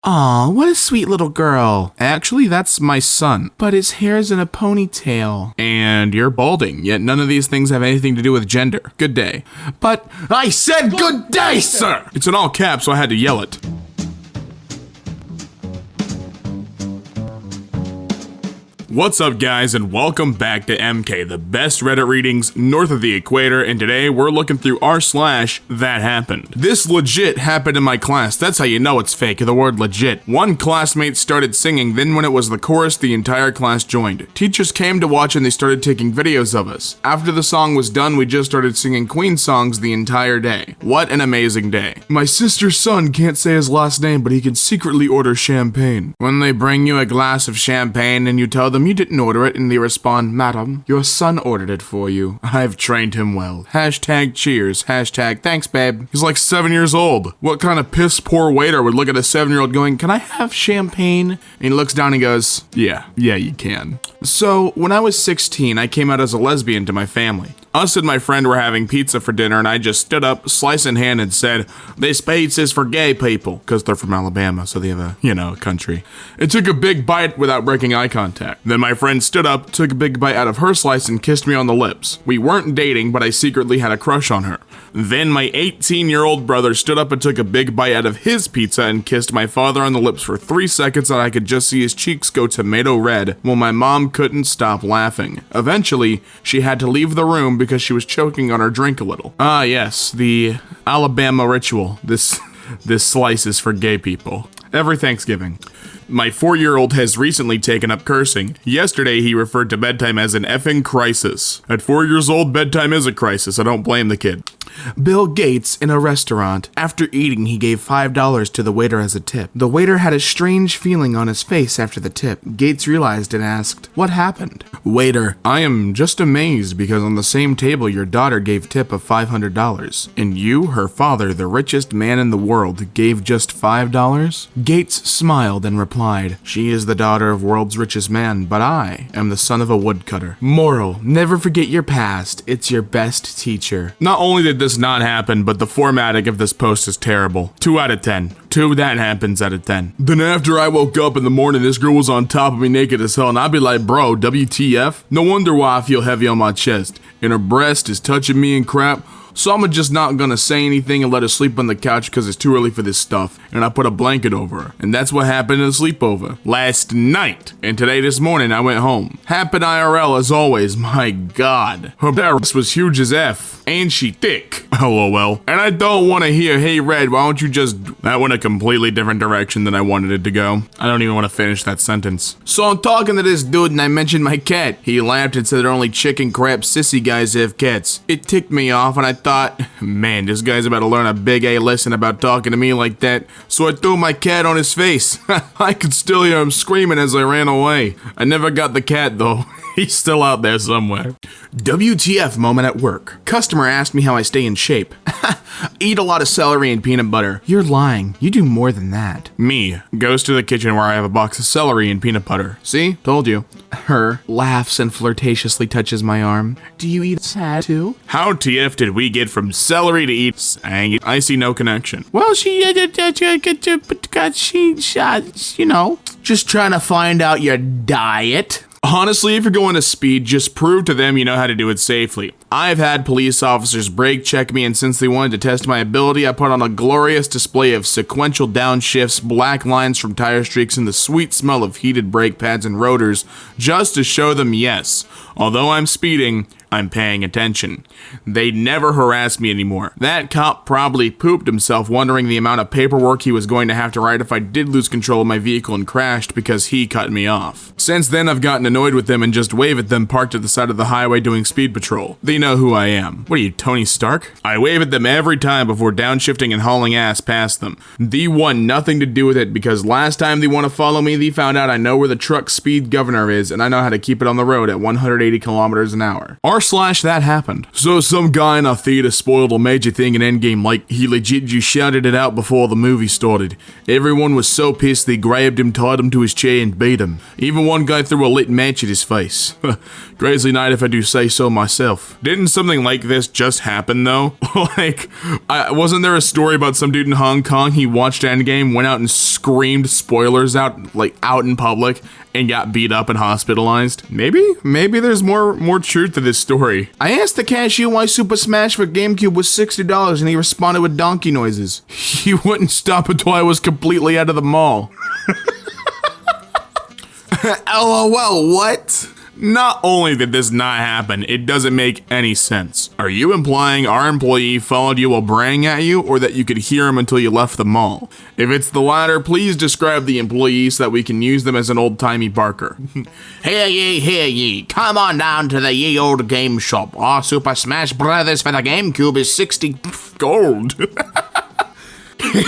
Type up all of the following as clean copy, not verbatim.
Aw, what a sweet little girl. Actually, that's my son, but his hair's in a ponytail. And you're balding, yet none of these things have anything to do with gender. Good day. But I said good day, sir! It's in all caps, so I had to yell it. What's up, guys, and welcome back to EmKay, the best Reddit readings north of the equator, and today we're looking through r/thathappened. This legit happened in my class. That's how you know it's fake, the word legit. One classmate started singing, then when it was the chorus, the entire class joined. Teachers came to watch and they started taking videos of us. After the song was done, we just started singing Queen songs the entire day. What an amazing day. My sister's son can't say his last name, but he can secretly order champagne. When they bring you a glass of champagne and you tell them you didn't order it, and they respond, "Madam, your son ordered it for you. I've trained him well. Hashtag cheers. Hashtag thanks, babe." He's like 7 years old. What kind of piss poor waiter would look at a 7-year-old going, "Can I have champagne?" And he looks down and goes, yeah, you can. So, when I was 16, I came out as a lesbian to my family. Us and my friend were having pizza for dinner, and I just stood up, slice in hand, and said, "This pizza's for gay people," because they're from Alabama, so they have a country. It took a big bite without breaking eye contact. Then my friend stood up, took a big bite out of her slice, and kissed me on the lips. We weren't dating, but I secretly had a crush on her. Then my 18-year-old brother stood up and took a big bite out of his pizza and kissed my father on the lips for 3 seconds, and I could just see his cheeks go tomato red, while my mom couldn't stop laughing. Eventually, she had to leave the room because she was choking on her drink a little. Ah yes, the Alabama ritual. This slice is for gay people. Every Thanksgiving. My 4-year-old has recently taken up cursing. Yesterday, he referred to bedtime as an effing crisis. At 4 years old, bedtime is a crisis. I don't blame the kid. Bill Gates in a restaurant. After eating, he gave $5 to the waiter as a tip. The waiter had a strange feeling on his face after the tip. Gates realized and asked, "What happened?" Waiter, "I am just amazed because on the same table your daughter gave tip of $500. And you, her father, the richest man in the world, gave just $5? Gates smiled and replied, "She is the daughter of world's richest man, but I am the son of a woodcutter." Moral, never forget your past. It's your best teacher. Not only did this not happen, but the formatting of this post is terrible. 2 out of 10. 2 that happens out of 10. Then after I woke up in the morning, this girl was on top of me naked as hell, and I'd be like, bro, WTF? No wonder why I feel heavy on my chest. And her breast is touching me and crap. So I'm just not gonna say anything and let her sleep on the couch because it's too early for this stuff. And I put a blanket over her. And that's what happened in the sleepover. Last night. And today this morning I went home. Happened IRL as always. My god. Her breast was huge as F. And she thick. LOL. And I don't want to hear, "Hey Red, why don't you just..." That went a completely different direction than I wanted it to go. I don't even want to finish that sentence. So I'm talking to this dude and I mentioned my cat. He laughed and said only chicken crap sissy guys have cats. It ticked me off and I thought, man, this guy's about to learn a big A lesson about talking to me like that. So I threw my cat on his face. I could still hear him screaming as I ran away. I never got the cat though. He's still out there somewhere. WTF moment at work. Customer asked me how I stay in shape. Eat a lot of celery and peanut butter. You're lying. You do more than that. Me goes to the kitchen where I have a box of celery and peanut butter. See? Told you. Her laughs and flirtatiously touches my arm. Do you eat sad too? How TF did we get from celery to eat? I see no connection. Well, she just trying to find out your diet. Honestly, if you're going to speed, just prove to them you know how to do it safely. I've had police officers brake check me, and since they wanted to test my ability, I put on a glorious display of sequential downshifts, black lines from tire streaks, and the sweet smell of heated brake pads and rotors, just to show them yes, although I'm speeding, I'm paying attention. They'd never harass me anymore. That cop probably pooped himself wondering the amount of paperwork he was going to have to write if I did lose control of my vehicle and crashed because he cut me off. Since then, I've gotten annoyed with them and just wave at them parked at the side of the highway doing speed patrol. They know who I am. What are you, Tony Stark? I wave at them every time before downshifting and hauling ass past them. They want nothing to do with it because last time they want to follow me, they found out I know where the truck speed governor is and I know how to keep it on the road at 180 kilometers an hour. r/thathappened. So some guy in a theater spoiled a major thing in Endgame, like he legit just shouted it out before the movie started. Everyone was so pissed they grabbed him, tied him to his chair and beat him. Even one guy threw a lit match at his face. Crazy night if I do say so myself. Didn't something like this just happen though? Like, wasn't there a story about some dude in Hong Kong? He watched Endgame, went out and screamed spoilers out in public, and got beat up and hospitalized. Maybe there's more truth to this story. I asked the cashier why Super Smash for GameCube was $60, and he responded with donkey noises. He wouldn't stop until I was completely out of the mall. LOL, what? Not only did this not happen, it doesn't make any sense. Are you implying our employee followed you while braying at you, or that you could hear him until you left the mall? If it's the latter, please describe the employee so that we can use them as an old-timey barker. Hear ye, come on down to the ye old game shop. Our Super Smash Brothers for the GameCube is 60 gold.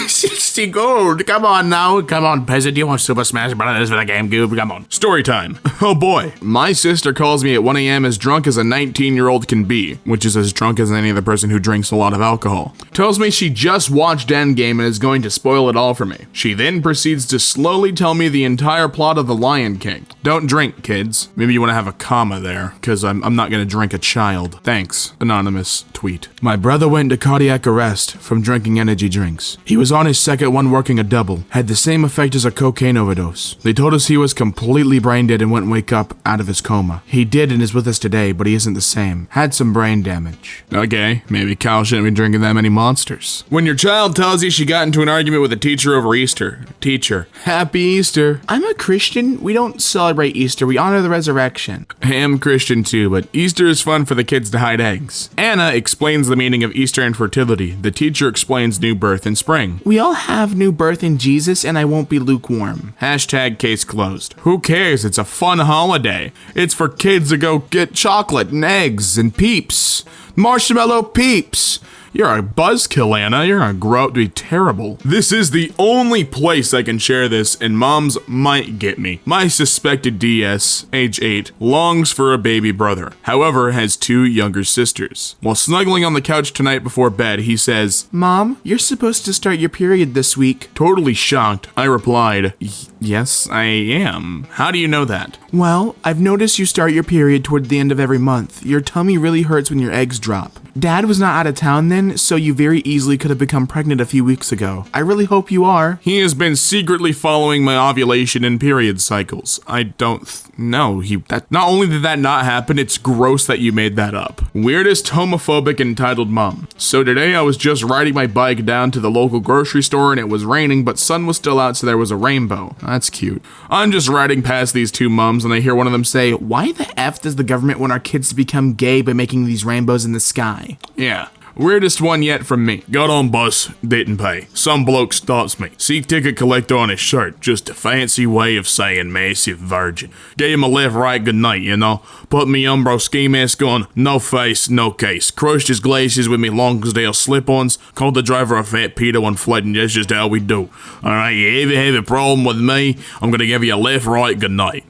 60 gold. Come on now. Come on, peasant. You want Super Smash Brothers for the GameCube? Come on. Story time. Oh boy. My sister calls me at 1 a.m. as drunk as a 19-year-old can be, which is as drunk as any other person who drinks a lot of alcohol. Tells me she just watched Endgame and is going to spoil it all for me. She then proceeds to slowly tell me the entire plot of The Lion King. Don't drink, kids. Maybe you want to have a comma there, because I'm not going to drink a child. Thanks. Anonymous tweet. My brother went into cardiac arrest from drinking energy drinks. He was on his second one working a double. Had the same effect as a cocaine overdose. They told us he was completely brain dead and wouldn't wake up out of his coma. He did and is with us today, but he isn't the same. Had some brain damage. Okay, maybe Kyle shouldn't be drinking that many monsters. When your child tells you she got into an argument with a teacher over Easter. Teacher, happy Easter. I'm a Christian. We don't celebrate Easter. We honor the resurrection. I am Christian too, but Easter is fun for the kids to hide eggs. Anna explains the meaning of Easter and fertility. The teacher explains new birth and spring. We all have new birth in Jesus, and I won't be lukewarm. Hashtag case closed. Who cares? It's a fun holiday. It's for kids to go get chocolate and eggs and peeps. Marshmallow peeps. You're a buzzkill, Anna. You're gonna grow up to be terrible. This is the only place I can share this, and moms might get me. My suspected DS, age 8, longs for a baby brother. However, has 2 younger sisters. While snuggling on the couch tonight before bed, he says, Mom, you're supposed to start your period this week. Totally shocked, I replied, Yes, I am. How do you know that? Well, I've noticed you start your period toward the end of every month. Your tummy really hurts when your eggs drop. Dad was not out of town then, so you very easily could have become pregnant a few weeks ago. I really hope you are. He has been secretly following my ovulation and period cycles. I don't know. Not only did that not happen, it's gross that you made that up. Weirdest homophobic entitled mom. So today I was just riding my bike down to the local grocery store and it was raining, but sun was still out, so there was a rainbow. That's cute. I'm just riding past these 2 moms and I hear one of them say, Why the F does the government want our kids to become gay by making these rainbows in the sky? Yeah. Weirdest one yet from me. Got on bus, didn't pay. Some bloke stops me. See ticket collector on his shirt. Just a fancy way of saying massive virgin. Gave him a left right good night, you know. Put me Umbro ski mask on. No face, no case. Crushed his glasses with me Lonsdale slip-ons. Called the driver a fat pedo and fled, and that's just how we do. Alright, you ever have a problem with me, I'm gonna give you a left right good night.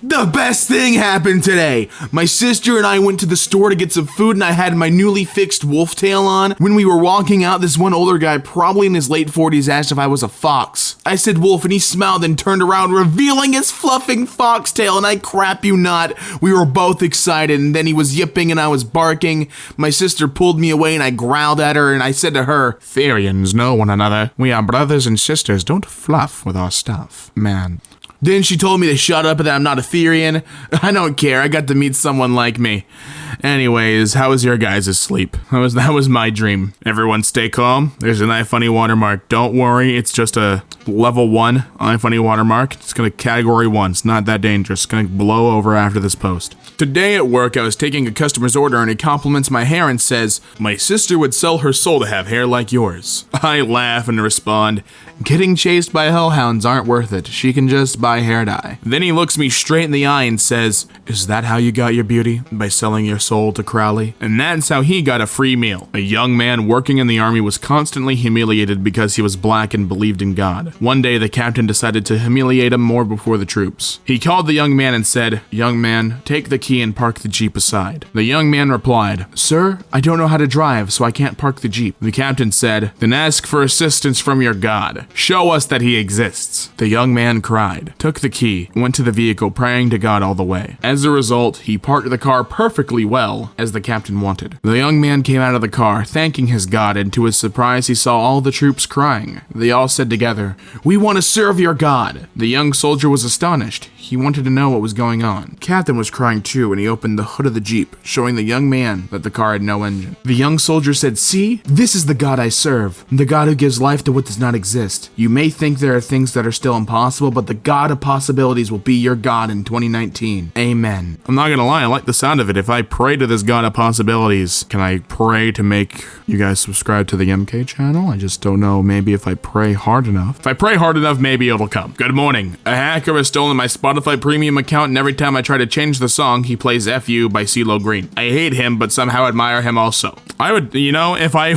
The best thing happened today. My sister and I went to the store to get some food and I had my newly fixed wolf tail on. When we were walking out, this one older guy, probably in his late 40s, asked if I was a fox. I said wolf and he smiled and turned around, revealing his fluffing foxtail, and I crap you not, we were both excited, and then he was yipping and I was barking. My sister pulled me away and I growled at her and I said to her, Therians know one another. We are brothers and sisters. Don't fluff with our stuff, man. Then she told me to shut up and that I'm not a Therian. I don't care, I got to meet someone like me. Anyways, how was your guys' sleep? That was my dream. Everyone stay calm. There's an iFunny watermark. Don't worry, it's just a level 1 iFunny watermark. It's gonna category 1. It's not that dangerous. It's gonna blow over after this post. Today at work, I was taking a customer's order and he compliments my hair and says, My sister would sell her soul to have hair like yours. I laugh and respond, Getting chased by hellhounds aren't worth it. She can just buy hair dye. Then he looks me straight in the eye and says, Is that how you got your beauty? By selling your soul to Crowley. And that's how he got a free meal. A young man working in the army was constantly humiliated because he was black and believed in God. One day, the captain decided to humiliate him more before the troops. He called the young man and said, "Young man, take the key and park the Jeep aside." The young man replied, "Sir, I don't know how to drive, so I can't park the Jeep." The captain said, "Then ask for assistance from your God. Show us that he exists." The young man cried, took the key, and went to the vehicle praying to God all the way. As a result, he parked the car perfectly well, as the captain wanted. The young man came out of the car, thanking his God, and to his surprise, he saw all the troops crying. They all said together, "We want to serve your God." The young soldier was astonished. He wanted to know what was going on. Captain was crying too, and he opened the hood of the Jeep, showing the young man that the car had no engine. The young soldier said, "See, this is the God I serve, the God who gives life to what does not exist. You may think there are things that are still impossible, but the God of possibilities will be your God in 2019. Amen." I'm not gonna lie, I like the sound of it. If I pray to this God of possibilities, can I pray to make you guys subscribe to the EmKay channel? I just don't know, maybe if I pray hard enough. If I pray hard enough, maybe it'll come. Good morning. A hacker has stolen my Spotify premium account, and every time I try to change the song, he plays F You by CeeLo Green. I hate him, but somehow admire him also. I would, if I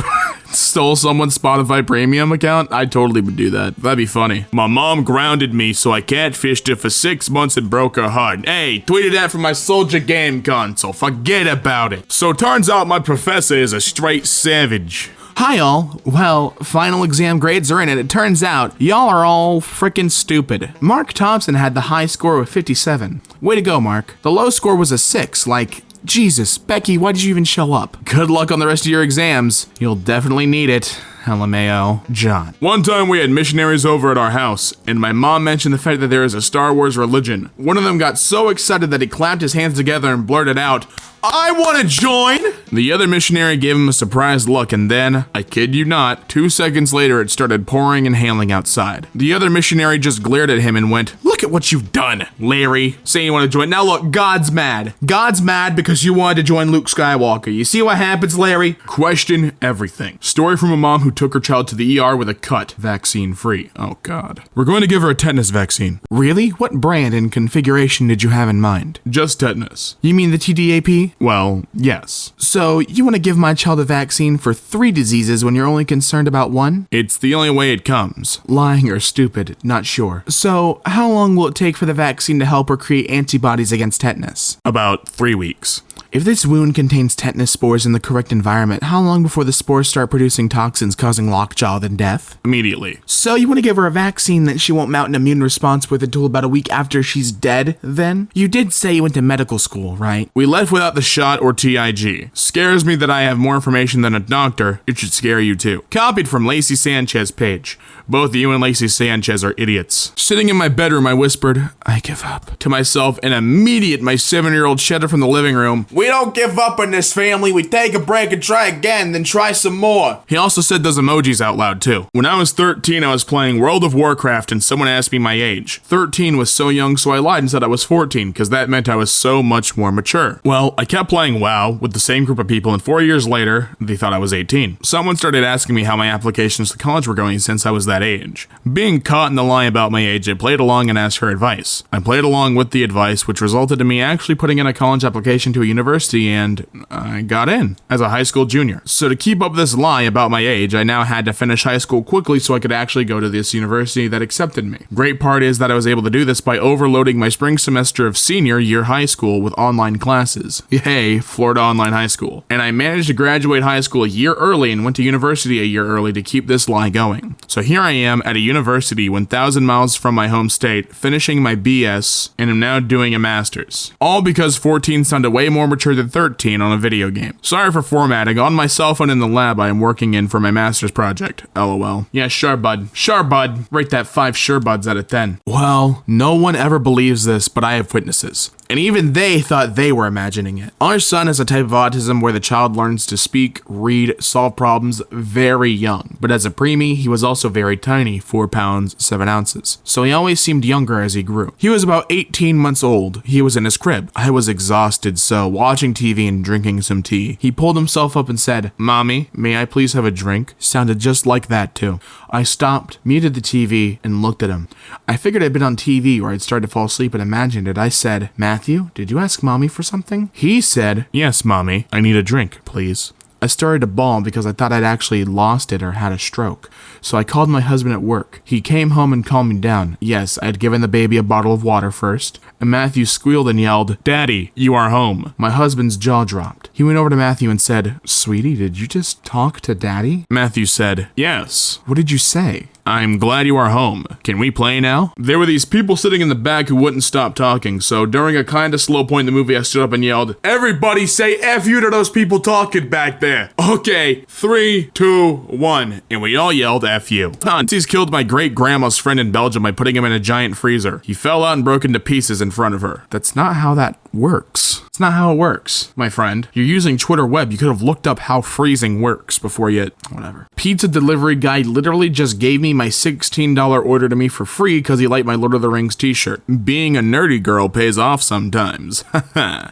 stole someone's Spotify premium account, I totally would do that. That'd be funny. My mom grounded me, so I catfished her for 6 months and broke her heart. Hey, tweeted that from my Soldier game console. Forget about it. So turns out my professor is a straight savage. Hi all. Well, final exam grades are in and it turns out y'all are all frickin' stupid. Mark Thompson had the high score of 57. Way to go, Mark. The low score was a 6, like, Jesus, Becky, why did you even show up? Good luck on the rest of your exams. You'll definitely need it. LMAO, John. One time we had missionaries over at our house, and my mom mentioned the fact that there is a Star Wars religion. One of them got so excited that he clapped his hands together and blurted out, "I want to join!" The other missionary gave him a surprised look, and then, I kid you not, 2 seconds later it started pouring and hailing outside. The other missionary just glared at him and went, "Look at what you've done, Larry. Saying you want to join. Now look, God's mad. God's mad because you wanted to join Luke Skywalker. You see what happens, Larry?" Question everything. Story from a mom who took her child to the ER with a cut, vaccine free. Oh God. We're going to give her a tetanus vaccine. Really? What brand and configuration did you have in mind? Just tetanus. You mean the TDAP? Well, yes. So you want to give my child a vaccine for 3 diseases when you're only concerned about 1? It's the only way it comes. Lying or stupid, not sure. So how long will it take for the vaccine to help her create antibodies against tetanus? About 3 weeks. If this wound contains tetanus spores in the correct environment, how long before the spores start producing toxins causing lockjaw then death? Immediately. So you want to give her a vaccine that she won't mount an immune response with until about a week after she's dead, then? You did say you went to medical school, right? We left without the shot or TIG. Scares me that I have more information than a doctor. It should scare you too. Copied from Lacey Sanchez page. Both you and Lacey Sanchez are idiots. Sitting in my bedroom, I whispered, "I give up," to myself, and immediate my 7-year-old shouted from the living room, "We don't give up in this family. We take a break and try again, then try some more." He also said those emojis out loud too. When I was 13, I was playing World of Warcraft and someone asked me my age. 13 was so young, so I lied and said I was 14, because that meant I was so much more mature. Well, I kept playing WoW with the same group of people, and 4 years later, they thought I was 18. Someone started asking me how my applications to college were going since I was that age. Being caught in the lie about my age, I played along and asked her advice. I played along with the advice, which resulted in me actually putting in a college application to a university, and I got in as a high school junior. So to keep up this lie about my age, I now had to finish high school quickly so I could actually go to this university that accepted me. Great part is that I was able to do this by overloading my spring semester of senior year high school with online classes. Yay, Florida Online High School. And I managed to graduate high school a year early and went to university a year early to keep this lie going. So here I am at a university 1,000 miles from my home state, finishing my BS, and am now doing a master's. All because 14 sounded way more mature than 13 on a video game. Sorry for formatting. On my cell phone in the lab I am working in for my master's project. LOL. Yeah, sure bud. Sure bud. Rate that 5 sure buds out of 10. Well, no one ever believes this, but I have witnesses. And even they thought they were imagining it. Our son has a type of autism where the child learns to speak, read, solve problems very young. But as a preemie, he was also very tiny, 4 pounds, 7 ounces. So he always seemed younger as he grew. He was about 18 months old. He was in his crib. I was exhausted, so watching TV and drinking some tea. He pulled himself up and said, "Mommy, may I please have a drink?" Sounded just like that too. I stopped, muted the TV, and looked at him. I figured I'd been on TV or I'd started to fall asleep and imagined it. I said, Matthew, did you ask mommy for something? He said, yes, mommy, I need a drink, please. I started to bawl because I thought I'd actually lost it or had a stroke. So I called my husband at work. He came home and calmed me down. Yes, I'd given the baby a bottle of water first. And Matthew squealed and yelled, Daddy, you are home. My husband's jaw dropped. He went over to Matthew and said, Sweetie, did you just talk to Daddy? Matthew said, yes. What did you say? I'm glad you are home. Can we play now? There were these people sitting in the back who wouldn't stop talking, so during a kinda slow point in the movie, I stood up and yelled, Everybody say F you to those people talking back there. Okay, 3, 2, 1. And we all yelled F you. Nazis killed my great-grandma's friend in Belgium by putting him in a giant freezer. He fell out and broke into pieces in front of her. That's not how that works. It's not how it works, my friend. You're using Twitter web. You could have looked up how freezing works before you... whatever. Pizza delivery guy literally just gave me my $16 order to me for free because he liked my Lord of the Rings t-shirt. Being a nerdy girl pays off sometimes. Haha.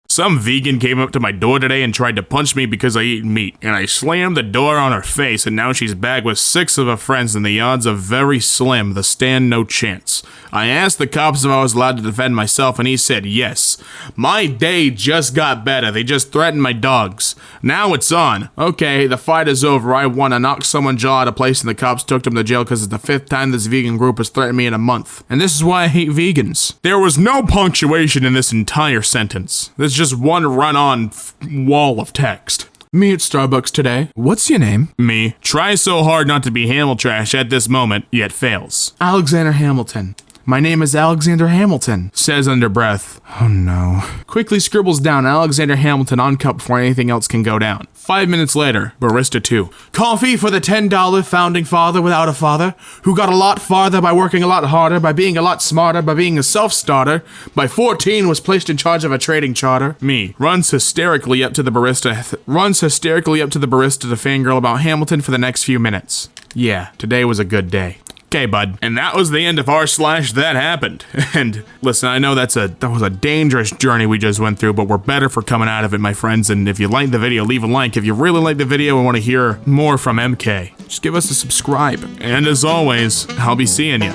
Some vegan came up to my door today and tried to punch me because I eat meat, and I slammed the door on her face, and now she's back with 6 of her friends, and the odds are very slim. The stand no chance. I asked the cops if I was allowed to defend myself, and he said yes. My day just got better. They just threatened my dogs. Now it's on. Okay, the fight is over. I won. I knocked someone's jaw out of place, and the cops took them to jail because it's the 5th time this vegan group has threatened me in a month. And this is why I hate vegans. There was no punctuation in this entire sentence. There's just one run-on wall of text. Me at Starbucks today. What's your name? Me. Try so hard not to be Hamil trash at this moment, yet fails. Alexander Hamilton. My name is Alexander Hamilton, says under breath. Oh no. Quickly scribbles down Alexander Hamilton on cup before anything else can go down. 5 minutes later, Barista 2. Coffee for the $10 founding father without a father, who got a lot farther by working a lot harder, by being a lot smarter, by being a self-starter, by 14 was placed in charge of a trading charter. Me. Runs hysterically up to the barista to fangirl about Hamilton for the next few minutes. Yeah, today was a good day. Okay, bud. And that was the end of r/thathappened. And listen, I know that was a dangerous journey we just went through, but we're better for coming out of it, my friends. And if you liked the video, leave a like. If you really liked the video and want to hear more from EmKay, just give us a subscribe. And as always, I'll be seeing you